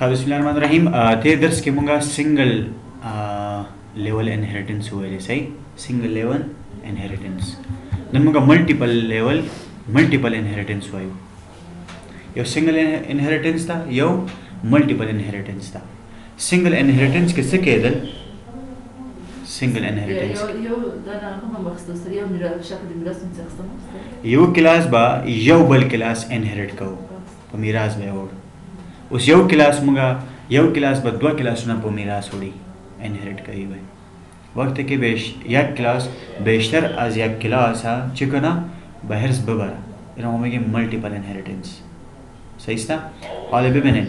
बिस्मिल्लाहिर्रहमानिर्रहीम तेरे दर्स के मुंगा सिंगल लेवल इनहेरिटेंस हुए सही सिंगल लेवल इनहेरिटेंस नमुंगा मल्टीपल इनहेरिटेंस हुआ यो सिंगल इनहेरिटेंस था यो मल्टीपल इनहेरिटेंस था सिंगल इनहेरिटेंस किससे कहदल सिंगल इनहेरिटेंस यो क्लास बा यो बल क्लास इनहेरिट कहो तो मीरास बे और उस यो क्लास मुंगा यो क्लास बा दो क्लास ना पो मीरास होड़ी इनहेरिट करी हुए वक्त के एक क्लास बेशतर आज एक क्लास हा चिकना बहर्स बबरा इना ओमेगे मल्टीपल इनहेरिटेंस सही sta alle bibenen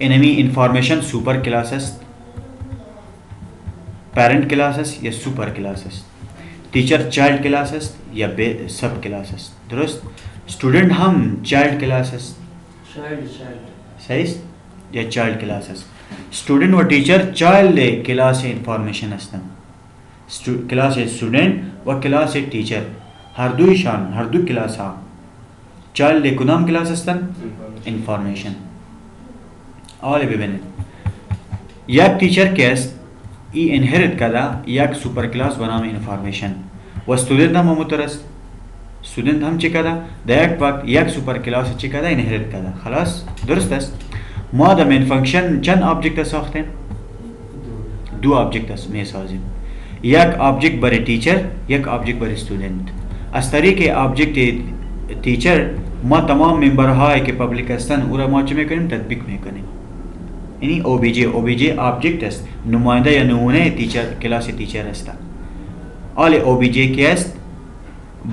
enemy information super classes parent classes या super classes teacher child classes या सब classes दुरुस्त student हम child classes सही या child classes student व teacher child ले class information असतं class student व class teacher हर दो शान हर दो क्लास हा चाइल्ड ले कुनाम क्लास असतन इंफॉर्मेशन ऑल बिबेन एक टीचर केस ई इनहेरिट कदा एक सुपर क्लास बनाम इंफॉर्मेशन व स्टूडेंट हम मुतरस स्टूडेंट हम चिकदा दैक वक्त एक सुपर क्लास चिकदा इनहेरिट कदा खलास दुरुस्त है मा द मेन फंक्शन चंद ऑब्जेक्ट साखते दो ऑब्जेक्ट में साजिम एक ऑब्जेक्ट बरे टीचर एक ऑब्जेक्ट बरे स्टूडेंट अस तरीके ऑब्जेक्ट टीचर मा तमाम मेंबर हाय के पब्लिक अस्तन उरा माच में करें तदबीक में करें यानी ओबीजे ऑब्जेक्ट अस्त नुमाइंदा या नमूने टीचर क्लास टीचर अस्ता आले ओबीजे के अस्त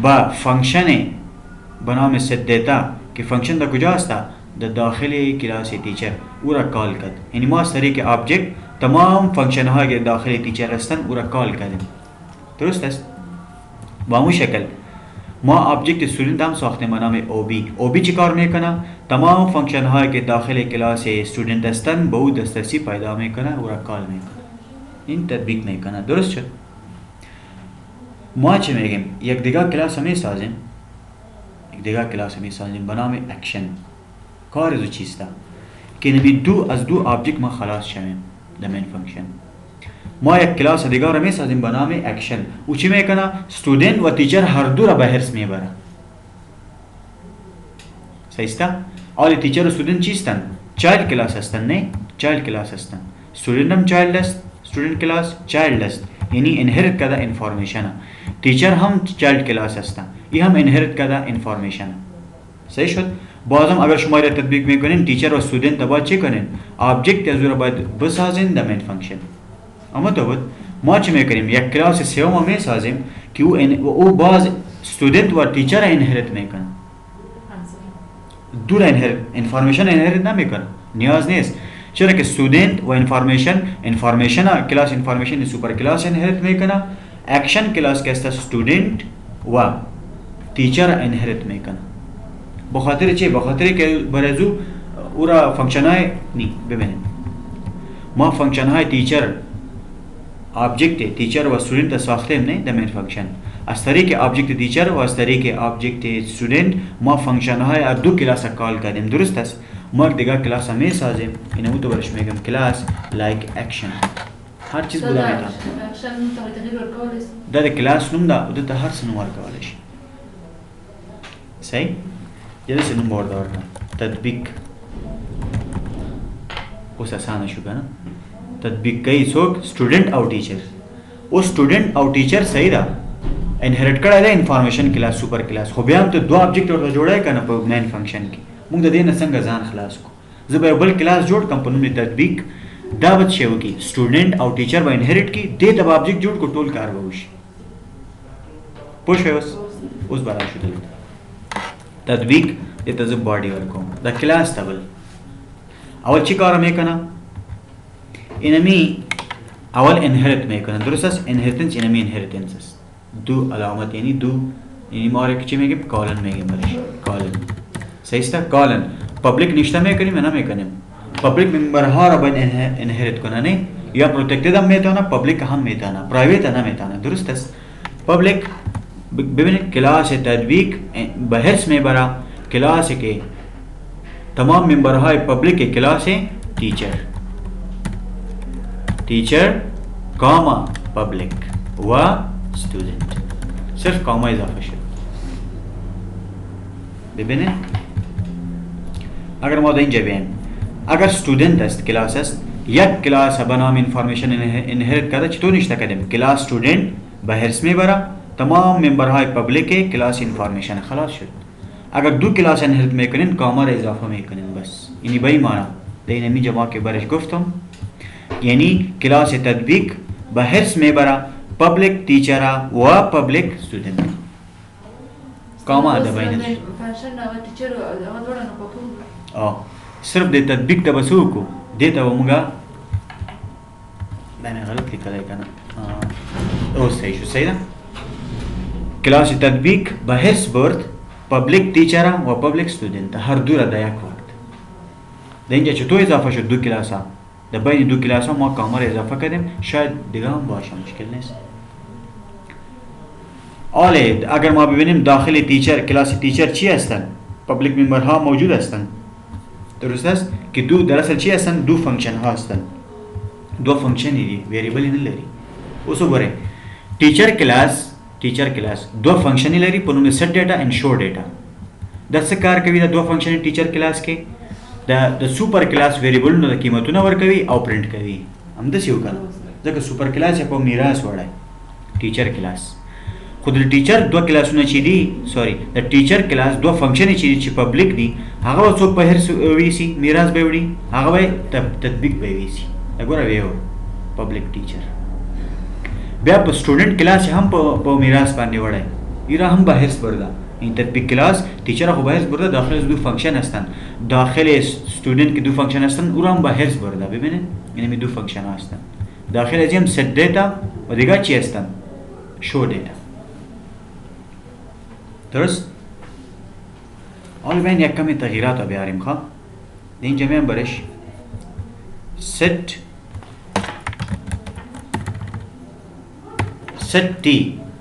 बा फंक्शन बना में सेट देता कि फंक्शन दा कुजा अस्ता द दाखिली क्लास टीचर उरा कॉल कर यानी मा सरी के ऑब्जेक्ट तमाम फंक्शन हाय के दाखिली टीचर अस्तन उरा कॉल कर दुरुस्त है बामू शक्ल मा ऑब्जेक्ट स्टूडेंट हम साखते मना में ओबी चिकार में कना तमाम फंक्शन हाय के दाखिले क्लास से स्टूडेंट अस्तन बहु दस्तरसी पैदा में कना और कॉल में कना इन तदबीक में कना दुरुस्त माच में गेम एक दिगा क्लास हमें साजिम एक दिगा क्लास हमें साजिम बना में एक्शन कार जो चीज था कि नबी दो ऑब्जेक्ट में खलास शमे द मेन फंक्शन मा एक क्लास अधिकार में साजिम बना में एक्शन उची में कना स्टूडेंट व टीचर हर दूर बहर्स में बरा सही sta और टीचर और स्टूडेंट चीज तन चाइल्ड क्लास अस्तन ने चाइल्ड क्लास अस्तन स्टूडेंट हम चाइल्ड अस्त स्टूडेंट क्लास चाइल्ड अस्त यानी इनहेरिट कदा इंफॉर्मेशन टीचर हम चाइल्ड क्लास अस्तन ये हम इनहेरिट कदा इंफॉर्मेशन सही शुद बाज़म अगर शुमारे तदबीक में करें टीचर और स्टूडेंट तबा चे करें ऑब्जेक्ट या बाद बस हाजिन द मेन फंक्शन अमा तो माच में करें एक क्लास से में साजिम कि वो बाज स्टूडेंट व टीचर इनहेरिट में कर दूर इनहेरिट इंफॉर्मेशन इनहेरिट ना में कर नियाज नहीं चलो कि स्टूडेंट व information class information super class inherit में करना एक्शन क्लास कैसा स्टूडेंट व टीचर इनहेरिट में करना बखातिर के बरेजू पूरा फंक्शन है नहीं बेबेने मा फंक्शन है टीचर ऑब्जेक्ट टीचर व स्टूडेंट साखते हमने द मेन फंक्शन अस तरीके ऑब्जेक्ट टीचर व अस तरीके ऑब्जेक्ट स्टूडेंट मा फंक्शन है और दो क्लास कॉल करें दुरुस्त है मग दिगा क्लास हमें साजिम इन्हें तो वर्ष में गम क्लास लाइक एक्शन हर चीज बुला में था द क्लास नुम दा उद हर सनवार कॉलेज सही जल्दी से नुम बोर्ड और तदबीक उस आसान शुगा ना तदबीक कई सोक स्टूडेंट और टीचर वो स्टूडेंट और टीचर सही रहा इनहेरिट करा है इंफॉर्मेशन क्लास सुपर क्लास हो बयाम तो दो ऑब्जेक्ट और जोड़ा है करना पर मेन फंक्शन की मुंग दे न संग जान खलास को जब बल क्लास जोड़ कंपनी में तदबीक दावत शेव की स्टूडेंट और टीचर व इनहेरिट की दे तब ऑब्जेक्ट जोड़ को टोल कार बहुश पुश है उस बार शुरू तदबीक ये तजब बॉडी वर्क को द क्लास तबल अवल चिकार में कना इनमी अवल इनहेरिट में कना दुरुस्त इनहेरिटेंस इनमी इनहेरिटेंस दो अलामत यानी दो यानी मार एक में के कॉलन में के मरिश कॉलन सही sta कॉलन पब्लिक निष्ठा में करी मना में कने पब्लिक मेंबर हर अब इनहेरिट कना ने या प्रोटेक्टेड हम में ताना पब्लिक हम में ताना प्राइवेट ना में ताना दुरुस्त पब्लिक विभिन्न क्लास तदबीक बहस में बरा क्लास के تمام ممبرهای پبلیک کلاس टीचर کاما پبلیک و student. صرف کاما اضافه شد. ببینید اگر ما در اینجا بیایم اگر student است کلاس است یک کلاس به نام انفارمیشن انهرت کرده چطور نشته کردیم کلاس student به هرس میبره تمام ممبرهای پبلیک کلاس انفارمیشن خلاص شد. اگر دو کلاس انهرت میکنین کاما را اضافه میکنین بس. یعنی به این معنی در این همی جماع که برش گفتم یعنی کلاس تطبیق به هرس میبره پبلیک تیچر و پبلیک student. کاما ده بینش صرف ده تطبیق ده بسو کو دیتا و مگا میں نے غلط لکھا ہے کنا او صحیح شو صحیح ده کلاس تطبیق به هرس برد پبلیک تیچر و پبلیک student هر دو را ده یک وقت. ده اینجا چطور اضافه شد دو کلاس ها ده بین دو کلاس ها ما کاما را اضافه کردیم شاید دیگه هم باشه مشکل نیست. آله اگر ما ببینیم داخل تیچر کلاس تیچر چی هستن پبلیک ممبر ها موجود هستن درست است که دو در اصل چی هستن دو فنکشن ها هستن دو فنکشنی دی ویریبلی نلري اوسو بره टीचर क्लास दो फंक्शनی لري په نوم set data and show data. د څه کار کوي د دو فنکشن teacher class کې د سوپر کلاس ویریبل نو د قیمتونه ورکوي او پرینټ کوي هم د سیو کنه ځکه سوپر کلاس په میراث وړای teacher class خود د ټیچر دوه کلاسونه چې دي د ټیچر کلاس دوه فنکشن چې پبلیک دي هغه څوک په هر ویسي میراث به وړي هغه به تطبیق به ویسي وګوره ویو پبلیک ټیچر بیا په سټوډنټ کلاس هم په میراث باندې وړي ایرا هم به هرس بردا این تطبیق کلاس ټیچر خو به هرس بردا داخل دو فنکشن هستن داخل سټوډنټ کې دو فنکشن هستن او هم به هرس بردا ببینید یعنی دو فنکشن هستن داخل از هم set data و دیگه چی هستن show data. درست؟ حالا بین یک کمی تغییرات رو بیاریم خواه در اینجا میم برش set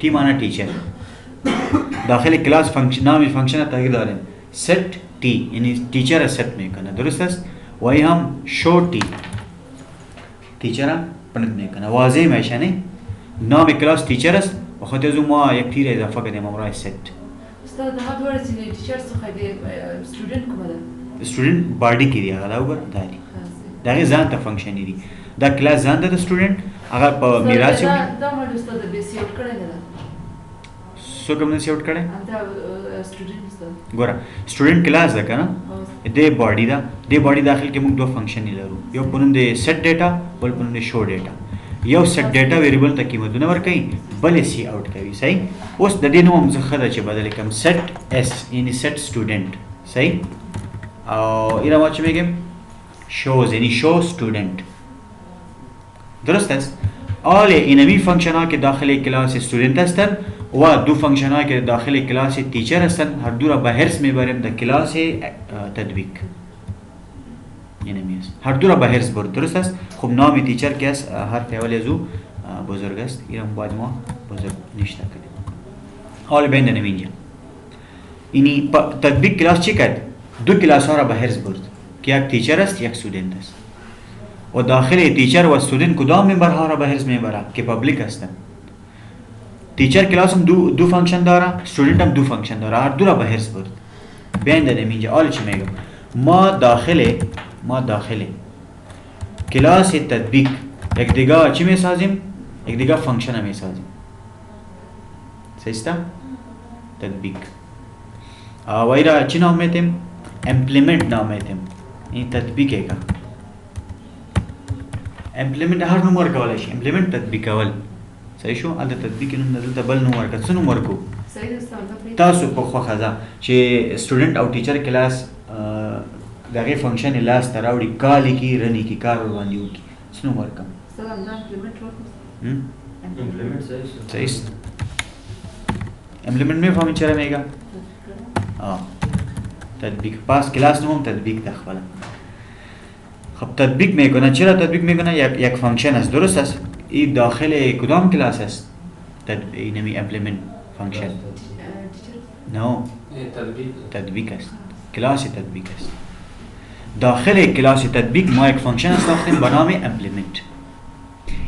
تی معنی ٹیچر داخل کلاس فنکشن نام فنکشن تغییر داریم set T یعنی teacher set میکنه درست است وای هم show T teacher هم پرنت میکنه واضح میشه نه نام کلاس teacher است بخاطر از ما یک تیر اضافه کردیم امرای set استاد هغه ډول چې ټیچر څخه د سټوډنټ کومه ده سټوډنټ باډي کې دی هغه دا وګور دا دی دا ځان ته فنکشن دی دا کلاس ځان ته سټوډنټ هغه په میراث دا مړ استاد به سیټ کړی نه سو کوم نه سیټ کړی دا سټوډنټ استاد ګور سټوډنټ کلاس ده کنه دې باډي دا دې باډي داخل کې موږ دوه فنکشن لرو یو پونم د set data بل پونم د show data یو set data ویریبل ته قیمتونه ورکړي بل سی آوټ کوي صحیح اوس د دې نوم څخه د چې بدل کوم set s یعنی set student صحیح او ایرا ما چې میگم shows یعنی show student درست است آل اینمی فنکشن ها که داخل کلاس استودنت هستند و دو فنکشن ها که داخل کلاس تیچر هستند هر دو را به هرس میبریم در کلاس تطبیق اینمی است هر دو را به هرس برد درست است خب نام تیچر که است حرف اول ازو بزرگ است ایرم باید ما بزرگ نشته کنیم حال بین دنم اینجا اینی تطبیق کلاس چی کرد دو کلاس ها را به هرس برد که یک تیچر است یک استودنت است و داخل تیچر و استودنت کدام ممبرها را به هرس میبره که پبلیک هستند تیچر کلاس هم دو فنکشن داره استودنت هم دو فنکشن داره هر دو را به هرس برد بین دنم اینجا حال چی میگم ما داخل کلاس تطبیق یک دیگه چی میسازیم یک دیگه فنکشن میسازیم سیستا تطبیق وایرا چی نام میتیم امپلیمنٹ نام میتیم این تطبیقه کا امپلیمنٹ هر نوم ورکولای شي امپلیمنٹ تطبیق اول صحیح شو ال تطبیق نوم دلته بل نوم ورک څه نوم ورکو صحیح استاد تاسو په خو خزا چې سټوډنټ او ټیچر کلاس دغه فنکشن لاس تراوړي کالی کی رنی کی کار باندې وکي څه نوم ورکم سلام دا امپلیمنٹ ورکو امپلیمنٹ صحیح امپلیمنट में فهم چره میگا تطبیق پاس کلاس نوم تطبیق داخله خب تطبیق میکنه چرا تطبیق میکنه یک فنکشن است درست است این داخل کدام کلاس است تطبیق نمی امپلیمنت فنکشن نو تطبیق است کلاس تطبیق است داخل کلاس تطبیق ما یک فانکشن ساختیم به نام امپلیمنت.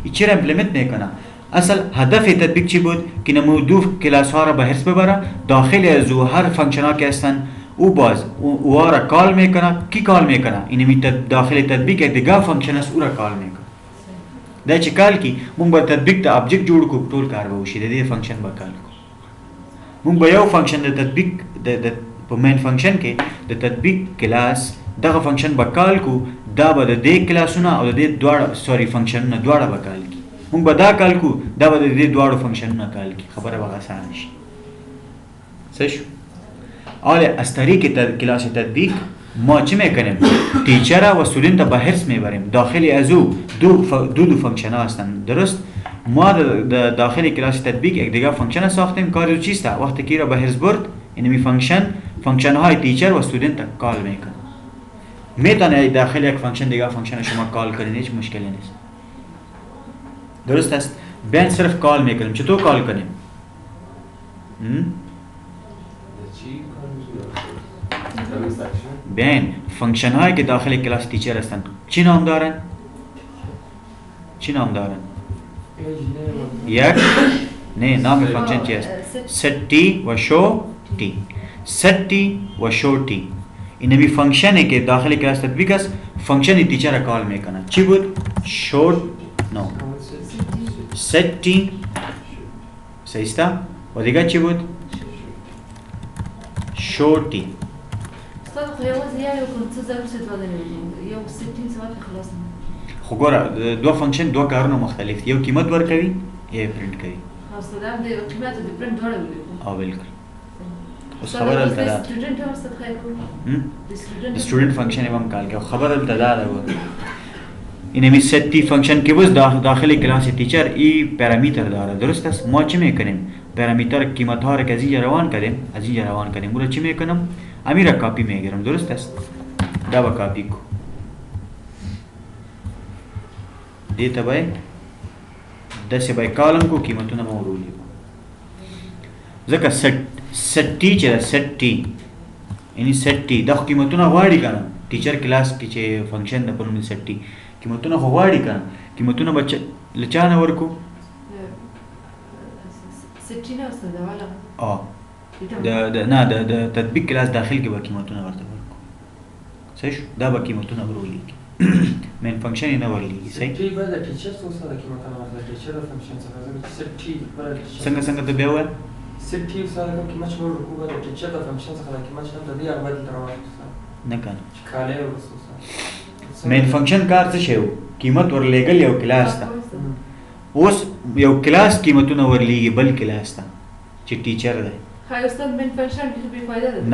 این چرا امپلیمنت میکنه؟ اصل هدف تطبیق چی بود؟ که نمو دو کلاس ها را به حرص ببره، داخل از او هر فانکشن ها که هستن او باز او را کال میکنه. کی کال میکنه؟ این داخل تطبیق یک دیگه فانکشن است او را کال میکنه. دا چې کال کی مونږ به تطبیق ته ابجیکټ جوړ کو، ټول کار به وشي د دې فانکشن به کال کو. مونږ به یو فانکشن د تطبیق د په مین فانکشن کې د تطبیق کلاس دغه فانکشن به کال کو، دا به د دې کلاسونه او د دې دواړه سوري فانکشنونه دواړه به کال کی. مونږ به دا کال کو، دا به د دې دواړو فانکشنونه کال کی. خبره به آسان شي. صحیح شو؟ حالا از طریق کلاس تطبیق ما چه میکنیم؟ تیچر و استودنت به حرص میبریم. داخل از او دو فانکشن ها هستند. درست؟ ما داخل کلاس تطبیق یک دیگه فانکشن ساختیم. کار او چیست؟ وقتی که را به حرص برد اینمی فانکشن های تیچر و استودنت کال میکنه. میتونه داخل یک فانکشن دیگه فانکشن شما کال کنید، هیچ مشکلی نیست. درست است؟ بین صرف کال میکنیم. چطور کال کنیم؟ بین فانکشن هایی که داخل کلاس تیچر هستند چی نام دارن؟ چی نام دارن؟ یک نه، نام فانکشن چی است؟ set t و show t. set t و show t این می فانکشنه که داخل کلاس تطبیق است. فانکشن تیچر را کال میکنه. چی بود؟ show no set t صحیح است. و دیگه چی بود؟ show t. خو ګوره دو فانکشن دو کارونه مختلف دي. یو قیمت ورکوي یا پرنٹ کوي. او بالکل. اوس خبر دلته ده د سټوډنټ فانکشن یې هم کال کوي. خبر دلته ده اینمی set t فانکشن که بس داخل کلاس تیچر ای پارامیتر داره. درست است؟ ما چی میکنیم؟ پارامیتر قیمت ها را که از اینجا روان کردیم او را چی میکنم؟ امی را کاپی میگیرم. درست است؟ دا با کاپی کو دیتا بای دسته بای کالم کو قیمتونه مورولی کو. ځکه set t چې دا set t یعنی set t دا قیمتونه غواړي کنه. ټیچر کلاس کې چې فانکشن د پرونی set t قیمتونه غواړي کنه. قیمتونه بچ لچانه ورکو set t نه استاد والا د تطبیق کلاس داخل کې به قیمتونه ورته ورکو. صحیح شو؟ دا به قیمتونه ورولي مین فانکشن یې نه ورلیږي. صحیح څنګه ته بیا وویل نه کنه مین فانکشن کار څه شی و؟ قیمت ورلیږل یو کلاس ته. اوس یو کلاس قیمتونه ورلیږي بل کلاس ته چې ټیچر دی.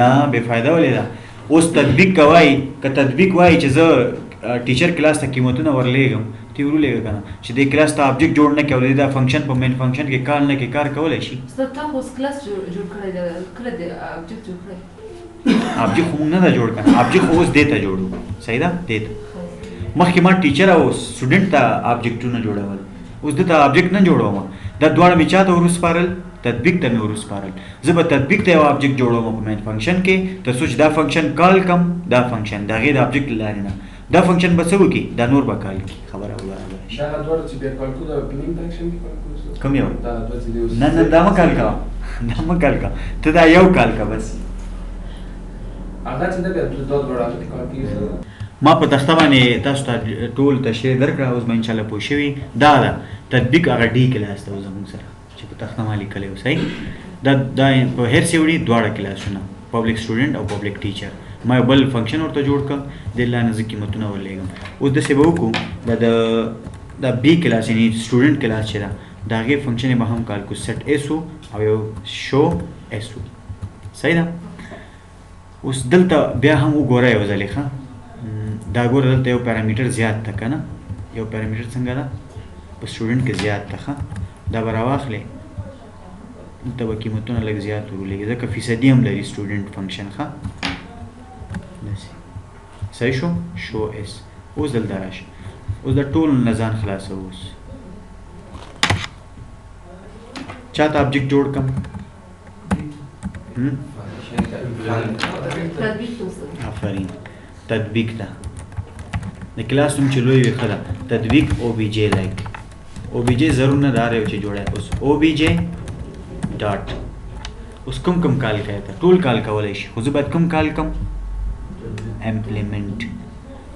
نه بے فایده ولې ده؟ اوس تطبیق کوي که تطبیق وایي چې زه ټیچر کلاس ته قیمتونه ورلیږم تی ورولېږه کنه چې دې کلاس ته ابجیکټ جوړ نه کړي دا فانکشن په مین فانکشن کې کار نه کې کار کولای شي. تاسو اوس کلاس جوړ کړی دا کله دې ابجیکټ جوړ کړی؟ ابجیکټ خو موږ نه دا جوړ کړ. ابجیکټ اوس دې ته جوړو. صحیح ده؟ دې ته مخکې ما ټیچر او سټوډنټ ته ابجیکټونه جوړول. اوس دې ته ابجیکټ نه جوړوم. دا دواړه می چاته ورسپارل؟ تطبیق ته مې ورسپارل. زه به تطبیق ته یو ابجیکټ جوړوم په مین فانکشن کې تر څو چې دا فانکشن کال کم. دا فانکشن د هغې د ابجیکټ له لارې نه دا فانکشن به څه وکړي؟ دا نور به کال کړي. خبره برابره شي. کوم یو؟ نه دا مه کال کوه. دا مه کال کوه. ته دا یو کال کوه بس. ما په تخته باندې تاسو ته ټول تشریح درکړه. اوس به انشاءالله پوه شوي. دا ده تطبیق هغه ډي کلاس ته زموږ سره چې په تخته ما لیکلی و. صحیح دا په هر څه وړي دواړه کلاسونه پبلک سټوډنټ او پبلک ټیچر. ما یو بل فانکشن ورته جوړ کړ د لاندې زه قیمتونه ورلیږم. اوس داسې به وکړو دا بي کلاس یعنې سټوډنټ کلاس چې ده د هغې فانکشن یې به هم کال کړو. سیټ ایس او یو شو ایس او. صحیح ده؟ اوس دلته بیا هم وګوره یو ځلې ښه دا ګوره دلته یو پارامیټر زیات ده که نه؟ یو پارامیټر څنګه ده؟ په سټوډنټ کې زیات ده. ښه دا به راواخلې دلته به قیمتونه لږ زیات ورولېږي ځکه فیصدي هم لري سټوډنټ فانکشن. ښه صحیح شو؟ شو ایس. اوس دلته راشه. اوس دا ټول نه ځان خلاصوه. اوس چاته ابجیکټ جوړ کړم؟ آفرین تطبیق ته د کلاس نوم چې لوی وي ښه ده. تطبیق OBJ لایک OBJ ضرور نه دا یو چې جوړه اوس OBJ ډاټ اوس کوم کال کوي ته ټول کال کولی شي خو زه باید کوم کال کوم امپلیمنٹ.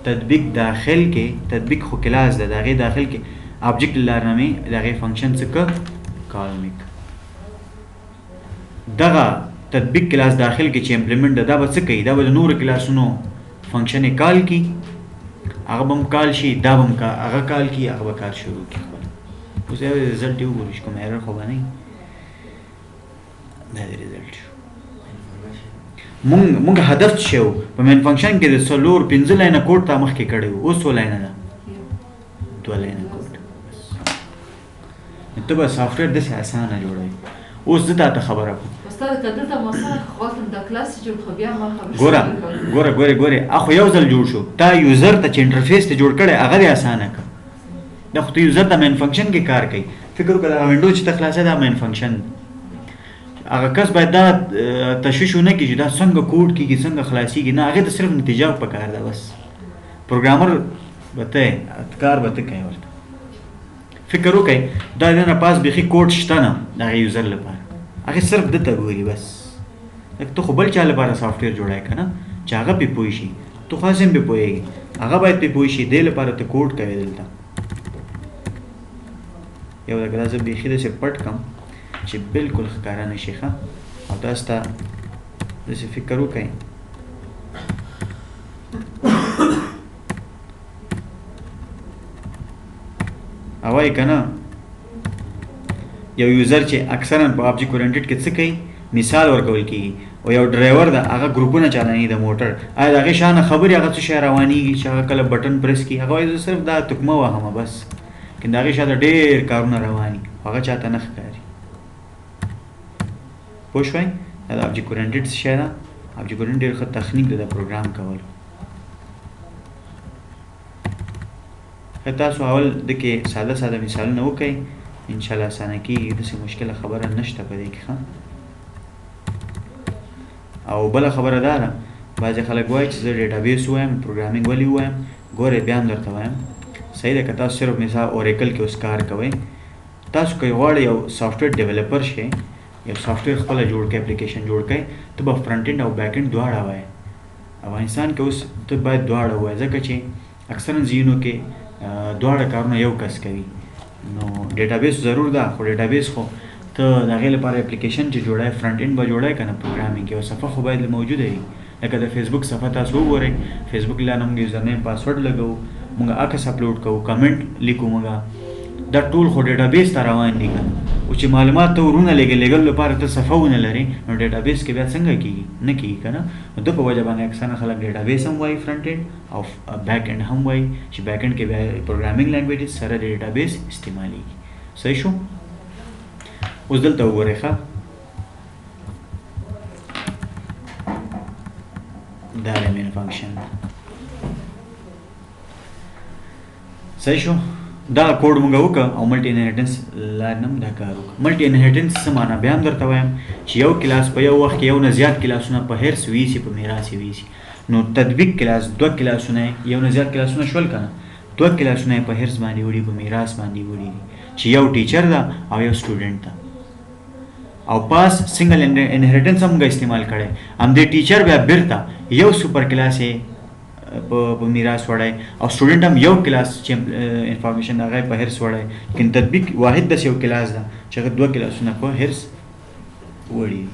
تطبیق داخل کې تطبیق خو کلاس ده د هغې داخل کې آبجیکټ لارنامې د هغې فنکشن څه که کال میک. دغه تطبیق کلاس داخل کې چې امپلیمنٹ ده دا به څه کوي دا به د نورو کلاسونو فنکشن یې کال کی هغه به هم کال شي دا به هم هغه کال کی هغه به کار شروع کړي خپل. اوس یو رزلټ یې وګورو چې کوم ایرر خو به نه وي دا د رزلټ شو. مونږ هدف څه و په مین فنکشن کې د 4-5 لاینه کوډ ته مخکې کړی وو اوس 2 لاینه ده 2 لاینه کوډ. ته به سافټویر داسې اسانه جوړوي. اوس زه تا ته خبره کوم استاد که دلته مثلا خواستم دا کلاس جوړ خو بیا ما ګوره اخو یو ځل جوړ شو تا یوزر ته چې انټرفیس ته جوړ کړی هغه دې اسانه کړ. دا خو ته یوزر ته مین فنکشن کې کار کوي. فکر وکړه دا وینډو چې ته خلاصه دا مین فنکشن هغه کس باید دا تشویش ونه کړي چې دا څنګه کوډ کېږي څنګه خلاصېږي نه هغې ته صرف نتیجه پکار ده بس. پروګرامر به ته کار به ته کوي ورته فکر وکړئ دا د نه پاس بیخي کوډ شته نه د هغې یوزر لپاره هغې صرف ده ته ګوري بس. ته خو بل چا لپاره سافټویر جوړی که نه چې هغه پرې پوه شي تو خاص هم پرې پوهېږي هغه باید پرې پوه شي دې لپاره ته کوډ کوې دلته. یو دقیقه دا زه بیخي داسې پټ کړم چې بالکل ښکاره نه شي ښه او تاسو ته داسې فکر وکړئ او وایي که نه یو یوزر چې اکثرا په آبجیکټ اورینټډ کې څه کوي مثال ورکول کېږي او یو ډرایور ده هغه ګروپونه چالانوي د موټر آیا د هغې شانه خبرې هغه څه شی روانېږي چې هغه کله بټن پرس کړي هغه وایي زه صرف دا تکمه وهمه بس که د هغې شاته ډېر کارونه رواني هغه چاته نه ښکاري. پوه شوئ دا د آبجیکټ اورینټډ څه شی ده آبجیکټ اورینټډ ډېر ښه تخنیک ده د پروګرام کولو. تاسو اول دکې ساده مثالونه وکئ انشاءالله اسانه کېږي داسې مشکله خبره نشته په دې کې ښه. او بله خبره دا ده بعضې خلک وایي چې زه ډیټابیس ووایم پروګرامینګ ولې ووایم ګورئ بیا هم درته وایم صحیح ده که تاسو صرف مثال اوریکل کې اوس کار کوئ تاسو که غواړئ یو سافټویر ډیولپر شئ یو سافټویر خپله جوړ کړئ اپلیکیشن جوړ کړئ ته به فرنټ اینډ او بیک اینډ دواړه وایې. افغانستان کې اوس ته باید دواړه ووایې ځکه چې اکثرا ځایونو کې دواړه کارونه یو کس کوي نو ډیټابیس ضرور ده خو ډیټابیس خو ته د هغې لپاره اپلیکیشن چې جوړی فرنټ اینډ به جوړی که نه پروګرامینګ کې یو صفحه خو باید موجوده وي لکه د فیسبوک صفحه تاسو وګورئ فیسبوک لا نه موږ یوزرنیم پاسورډ لګوو موږ عکس اپلوډ کوو کمنټ لیکو موږ دا ټول خو ډیټابیس ته روان دي که نه او چې معلومات ته ورونه لېږل لپاره ته صفحه ونه لرې نو ډیټابیس کې بیا څنګه کېږي نه کېږي که نه نو ده په وجه باندې اکثره خلک ډیټابیس هم وایي فرنټ اینډ او بیک اینډ هم وایي چې بیک اینډ کې بیا پروګرامینګ لینګویجز سره د ډیټابیس استعمالیږي. صحیح شو. اوس دلته وګورئ ښه دا د مین فنکشن صحیح شو. دا کوډ موږ وکړه او ملټي انهریټنس لارې نه هم دا کار وکړه. ملټي انهریټنس څه معنا بیا هم درته وایم چې یو کلاس په یو وخت کې یو نه زیات کلاسونه په هرس ویسي په میراث ویسي نو تطبیق کلاس 2 کلاسونه یو نه زیات کلاسونه شول که نه 2 کلاسونه په هرس باندې وړي په میراث باندې وړي چې یو ټیچر ده او یو سټوډنټ ده او پاس سنگل انهریټنس هم استعمال کړی همدې ټیچر بیا بیرته یو سوپر کلاس په میراث وړی او سټوډنټ هم یو کلاس چې انفارمیشن هغه په هرس وړی لیکن تطبیق واحد داسې یو کلاس ده چې هغه 2 کلاسونه په هرس وړي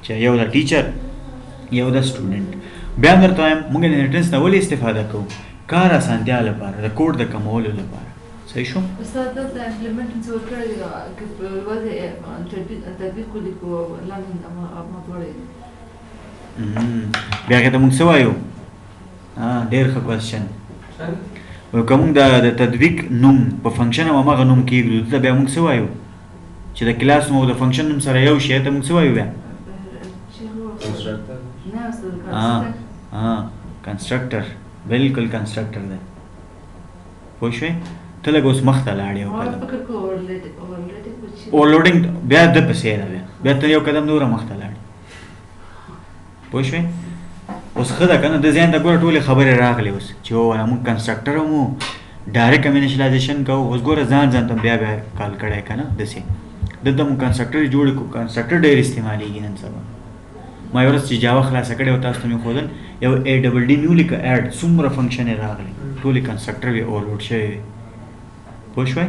چې یو د ټیچر یو د سټوډنټ. بیا هم درته وایم موږ انهریټنس نه ولې استفاده کوو کار اسانتیا لپاره د کوډ د کمولو لپاره. صحیح شو. استاد دلته امپلیمنټ څه ورکړی که وضع تطبیق ولیکو لاندې ما دواړه بیا هغې ته موږ څه وایو ډېر ښه کوېسچن که موږ د تطبیق نوم په فنکشن او هماغه نوم کېږدو دلته بیا موږ څه وایو چې د کلاس نوم او د فنکشن نوم سره یو شي ته موږ څه وایو بیا کنسټرکټر بالکل کنسټرکټر دی. پوه شوې ته لږ اوس مخ ته لاړې اوورلوډینګ بیا د پسې ده بیا ته یو قدم نوره مخ ته لاړې. پوه شوې اوس ښه ده که نه د ذهن ته ګوره ټولې خبرې راغلې اوس چې ووایه موږ کنسټرکټر مو ډایرکټ انیشلایزیشن کوو. اوس ګوره ځان ته بیا کال کړی که نه داسې دلته مو کنسټرکټر جوړ کړو. کنسټرکټر ډېر استعمالېږي نن سبا. ما یو ورځ چې جاوا خلاصه کړې وه تاسو ته مې ښودل یو اے ډبل ډي مې ولیکه ایډ څومره فنکشن یې راغلی ټولې کنسټرکټر یې اوورلوډ شوی وي. پوه شوئ؟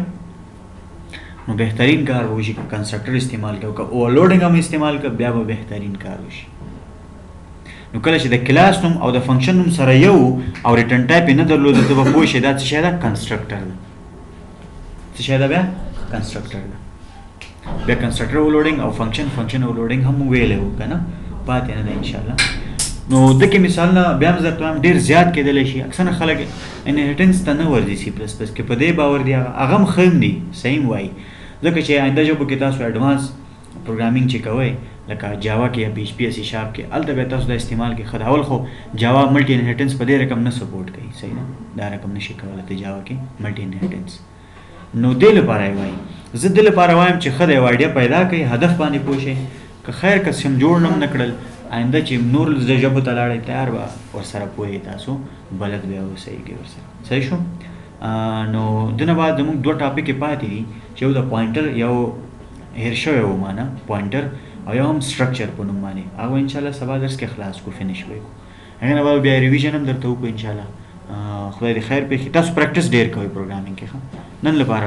نو بهترین کار به وشي که کنسټرکټر استعمال کوو. که اوورلوډنګ هم استعمال کړه بیا به بهترین کار وشي. نو کله چې د کلاس نوم او د فنکشن نوم سره یو او ریټرن ټایپ یې نه درلوده ته به پوه شئ دا څه شی ده؟ کنسټرکټر ده. څه شی ده بیا؟ کنسټرکټر ده. بیا کنسټرکټر اوورلوډنګ او فنکشن اوورلوډنګ هم ویلی وو که نه پاتې نه ده انشاءالله. نو دغې مثالونه بیا هم درته وایم ډېر زیات کېدلی شي. اکثره خلک انهریټنس ته نه ورځي سی پلس پلس کې په دې باور دي هغه هم ښه هم دي صحیح هم وایي ځکه چې آینده ژبو کې تاسو ایډوانس پروګرامینګ چې کوئ لکه جاوا کې یا پی ایچ پی یا سی شارپ کې هلته بیا تاسو دا استعمال کې ښه ده. اول خو جاوا ملټي انهریټنس په دې رقم نه سپورټ کوي صحیح ده دا رقم نشي کولی ته جاوا کې ملټي انهریټنس. نو دې لپاره یې وایي زه دې لپاره وایم چې ښه ده یو آیډیا پیدا کوئ هدف باندې پوه شئ که خیر که سم جوړ هم نه کړل آینده چې نور د ژبو ته لاړئ تیار به ورسره پوهې تاسو بلد بیا اوسئ کې ورسره صحیح شو. نو دنه بعد زموږ دوه ټاپکې پاتې دي چې یو د پوینټر یو هیر شوی و مانه پوینټر او یو هم سټرکچر په نوم باندې هغه انشاءالله سبا درس کې خلاص کو فینش به کو. هغه نه به بیا ریویژن هم درته وکړو انشاءالله. خدای دې خیر پېښي. تاسو پریکټس ډېر کوئ پروګرامینګ کې ښه نن لپاره